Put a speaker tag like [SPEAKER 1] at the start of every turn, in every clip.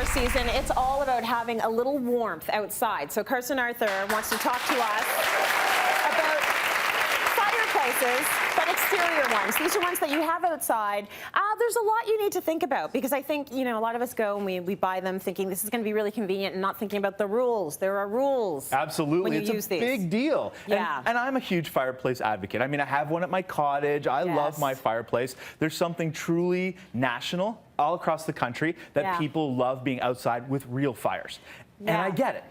[SPEAKER 1] outdoor season, it's all about having a little warmth outside. So Carson Arthur wants to talk to us about fireplaces, but exterior ones. These are ones that you have outside. There's a lot you need to think about because I think, you know, a lot of us go and we buy them thinking this is going to be really convenient and not thinking about the rules. There are rules.
[SPEAKER 2] Absolutely.
[SPEAKER 1] When you
[SPEAKER 2] it's
[SPEAKER 1] use
[SPEAKER 2] a
[SPEAKER 1] these.
[SPEAKER 2] big deal.
[SPEAKER 1] Yeah.
[SPEAKER 2] And I'm a huge fireplace advocate. I mean, I have one at my cottage. I love my fireplace. There's something truly national all across the country that people love being outside with real fires. And I get it.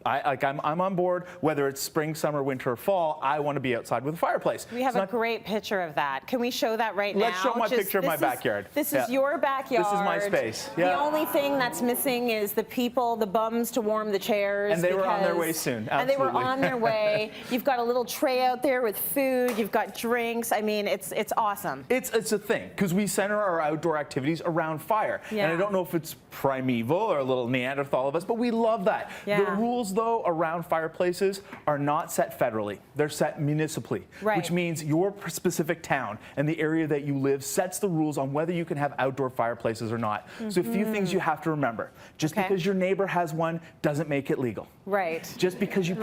[SPEAKER 2] I'm on board, whether it's spring, summer, winter, or fall, I want to be outside with a fireplace.
[SPEAKER 1] We have a great picture of that. Can we show that right now?
[SPEAKER 2] Let's show my picture of my backyard.
[SPEAKER 1] This is your backyard.
[SPEAKER 2] This is my space.
[SPEAKER 1] The only thing that's missing is the people, the bums to warm the chairs.
[SPEAKER 2] And they were on their way soon, absolutely.
[SPEAKER 1] And they were on their way. You've got a little tray out there with food. You've got drinks. I mean, it's awesome.
[SPEAKER 2] It's a thing, because we center our outdoor activities around fire.
[SPEAKER 1] Yeah.
[SPEAKER 2] And I don't know if it's primeval or a little Neanderthal of us, but we love that.
[SPEAKER 1] Yeah.
[SPEAKER 2] The rules, though, around fireplaces are not set federally. They're set municipally, which means your specific town and the area that you live sets the rules on whether you can have outdoor fireplaces or not. So a few things you have to remember. Just because your neighbor has one doesn't make it legal. Just because you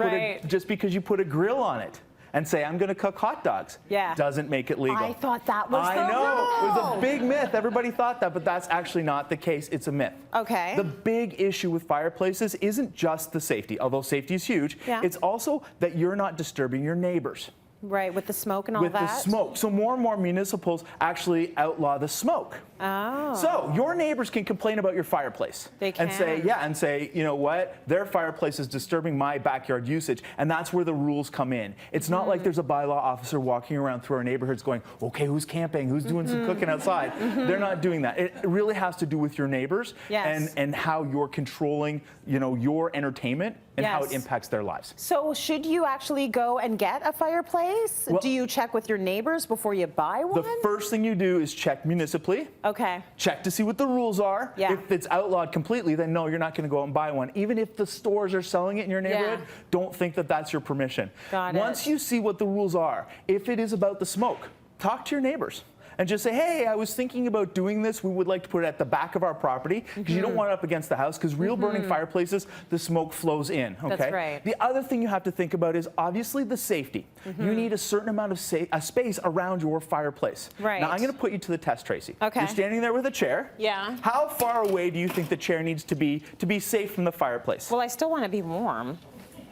[SPEAKER 2] put a grill on it and say, I'm going to cook hot dogs, doesn't make it legal.
[SPEAKER 1] I thought that was the
[SPEAKER 2] rule. It was a big myth. Everybody thought that, but that's actually not the case. It's a myth.
[SPEAKER 1] Okay.
[SPEAKER 2] The big issue with fireplaces isn't just the safety, although safety is huge. It's also that you're not disturbing your neighbors.
[SPEAKER 1] Right, with the smoke and all that?
[SPEAKER 2] With the smoke. So more and more municipals actually outlaw the smoke.
[SPEAKER 1] Oh.
[SPEAKER 2] So your neighbors can complain about your fireplace.
[SPEAKER 1] They can.
[SPEAKER 2] And say, you know what, their fireplace is disturbing my backyard usage, and that's where the rules come in. It's not like there's a bylaw officer walking around through our neighborhoods going, okay, who's camping, who's doing some cooking outside? They're not doing that. It really has to do with your neighbors and how you're controlling, you know, your entertainment and how it impacts their lives.
[SPEAKER 1] So should you actually go and get a fireplace? Well, do you check with your neighbors before you buy one?
[SPEAKER 2] The first thing you do is check municipally.
[SPEAKER 1] Okay.
[SPEAKER 2] Check to see what the rules are. If it's outlawed completely, then no, you're not going to go out and buy one. Even if the stores are selling it in your neighborhood, don't think that that's your permission. Once you see what the rules are, if it is about the smoke, talk to your neighbors. And just say, hey, I was thinking about doing this. We would like to put it at the back of our property because you don't want it up against the house because real burning fireplaces, the smoke flows in. Okay?
[SPEAKER 1] That's right.
[SPEAKER 2] The other thing you have to think about is obviously the safety. You need a certain amount of space around your fireplace.
[SPEAKER 1] Right.
[SPEAKER 2] Now I'm going to put you to the test, Tracy.
[SPEAKER 1] Okay.
[SPEAKER 2] You're standing there with a chair.
[SPEAKER 1] Yeah.
[SPEAKER 2] How far away do you think the chair needs to be safe from the fireplace?
[SPEAKER 1] Well, I still want to be warm.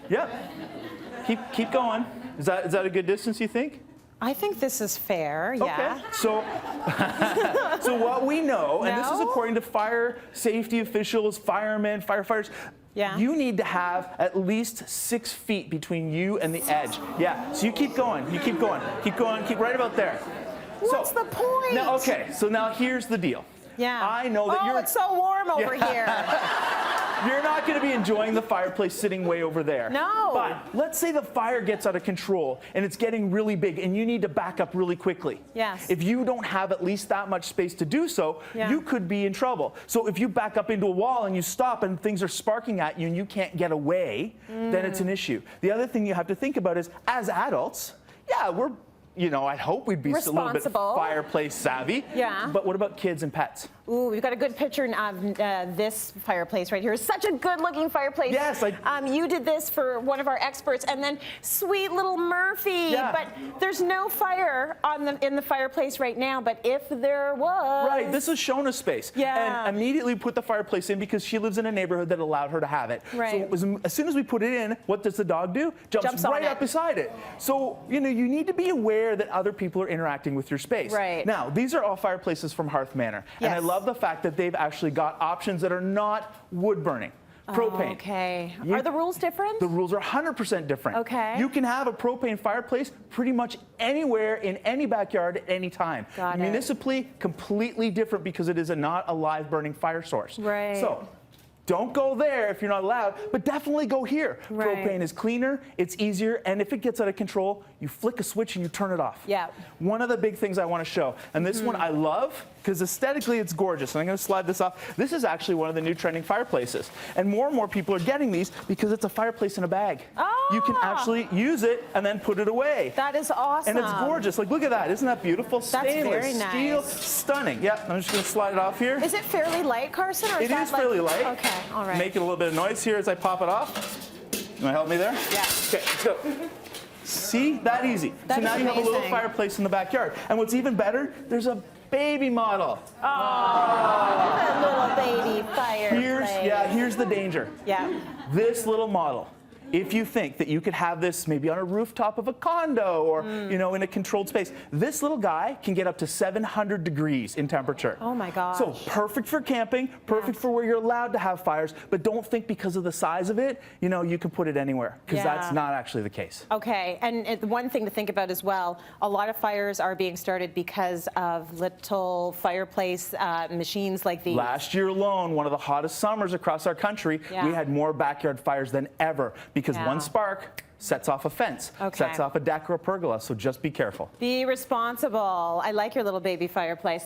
[SPEAKER 2] Yep. Keep going. Is that a good distance, you think?
[SPEAKER 1] I think this is fair,
[SPEAKER 2] Okay. So what we know, and this is according to fire safety officials, firemen, firefighters, you need to have at least 6 feet between you and the edge. Yeah, so you keep going, keep right about there.
[SPEAKER 1] What's the point?
[SPEAKER 2] Now, okay, so now here's the deal.
[SPEAKER 1] Yeah.
[SPEAKER 2] I know that
[SPEAKER 1] it's so warm over here.
[SPEAKER 2] You're not going to be enjoying the fireplace sitting way over there.
[SPEAKER 1] No.
[SPEAKER 2] But let's say the fire gets out of control and it's getting really big and you need to back up really quickly.
[SPEAKER 1] Yes.
[SPEAKER 2] If you don't have at least that much space to do so, you could be in trouble. So if you back up into a wall and you stop and things are sparking at you and you can't get away, then it's an issue. The other thing you have to think about is, as adults, we're, you know, I'd hope we'd be a little bit fireplace savvy.
[SPEAKER 1] Yeah.
[SPEAKER 2] But what about kids and pets?
[SPEAKER 1] Ooh, we've got a good picture of this fireplace right here. It's such a good-looking fireplace.
[SPEAKER 2] Yes.
[SPEAKER 1] You did this for one of our experts, and then sweet little Murphy.
[SPEAKER 2] Yeah.
[SPEAKER 1] But there's no fire in the fireplace right now, but if there was...
[SPEAKER 2] Right, this is Shona's space.
[SPEAKER 1] Yeah.
[SPEAKER 2] And immediately put the fireplace in because she lives in a neighborhood that allowed her to have it.
[SPEAKER 1] Right.
[SPEAKER 2] So as soon as we put it in, what does the dog do? Jumps right up beside it. So, you know, you need to be aware that other people are interacting with your space.
[SPEAKER 1] Right.
[SPEAKER 2] Now, these are all fireplaces from Hearth Manor.
[SPEAKER 1] Yes.
[SPEAKER 2] And I love the fact that they've actually got options that are not wood burning. Propane.
[SPEAKER 1] Okay. Are the rules different?
[SPEAKER 2] The rules are 100% different.
[SPEAKER 1] Okay.
[SPEAKER 2] You can have a propane fireplace pretty much anywhere in any backyard at any time.
[SPEAKER 1] Got it.
[SPEAKER 2] Municipally, completely different because it is not a live burning fire source.
[SPEAKER 1] Right.
[SPEAKER 2] So don't go there if you're not allowed, but definitely go here.
[SPEAKER 1] Right.
[SPEAKER 2] Propane is cleaner, it's easier, and if it gets out of control, you flick a switch and you turn it off.
[SPEAKER 1] Yeah.
[SPEAKER 2] One of the big things I want to show, and this one I love, because aesthetically it's gorgeous. And I'm going to slide this off. This is actually one of the new trending fireplaces. And more people are getting these because it's a fireplace in a bag. You can actually use it and then put it away.
[SPEAKER 1] That is awesome.
[SPEAKER 2] And it's gorgeous. Like, look at that. Isn't that beautiful?
[SPEAKER 1] That's
[SPEAKER 2] Stainless
[SPEAKER 1] very nice.
[SPEAKER 2] steel. Stunning. Yeah, I'm just going to slide it off here.
[SPEAKER 1] Is it fairly light, Carson? Or
[SPEAKER 2] It is fairly light.
[SPEAKER 1] Okay, all right.
[SPEAKER 2] Making a little bit of noise here as I pop it off. You want to help me there?
[SPEAKER 1] Yeah.
[SPEAKER 2] Okay, let's go. See? That easy.
[SPEAKER 1] That
[SPEAKER 2] so now
[SPEAKER 1] is
[SPEAKER 2] you have a little
[SPEAKER 1] amazing.
[SPEAKER 2] fireplace in the backyard. And what's even better, there's a baby model.
[SPEAKER 1] A little baby fireplace.
[SPEAKER 2] Here's the danger.
[SPEAKER 1] Yeah.
[SPEAKER 2] This little model, if you think that you could have this maybe on a rooftop of a condo or in a controlled space, this little guy can get up to 700 degrees in temperature.
[SPEAKER 1] Oh my gosh.
[SPEAKER 2] So perfect for camping, perfect for where you're allowed to have fires, but don't think because of the size of it, you can put it anywhere, because that's not actually the case.
[SPEAKER 1] Okay, and one thing to think about as well, a lot of fires are being started because of little fireplace machines like these.
[SPEAKER 2] Last year alone, one of the hottest summers across our country, we had more backyard fires than ever, because one spark sets off a fence, sets off a deck or a pergola, so just be careful.
[SPEAKER 1] Be responsible. I like your little baby fireplace.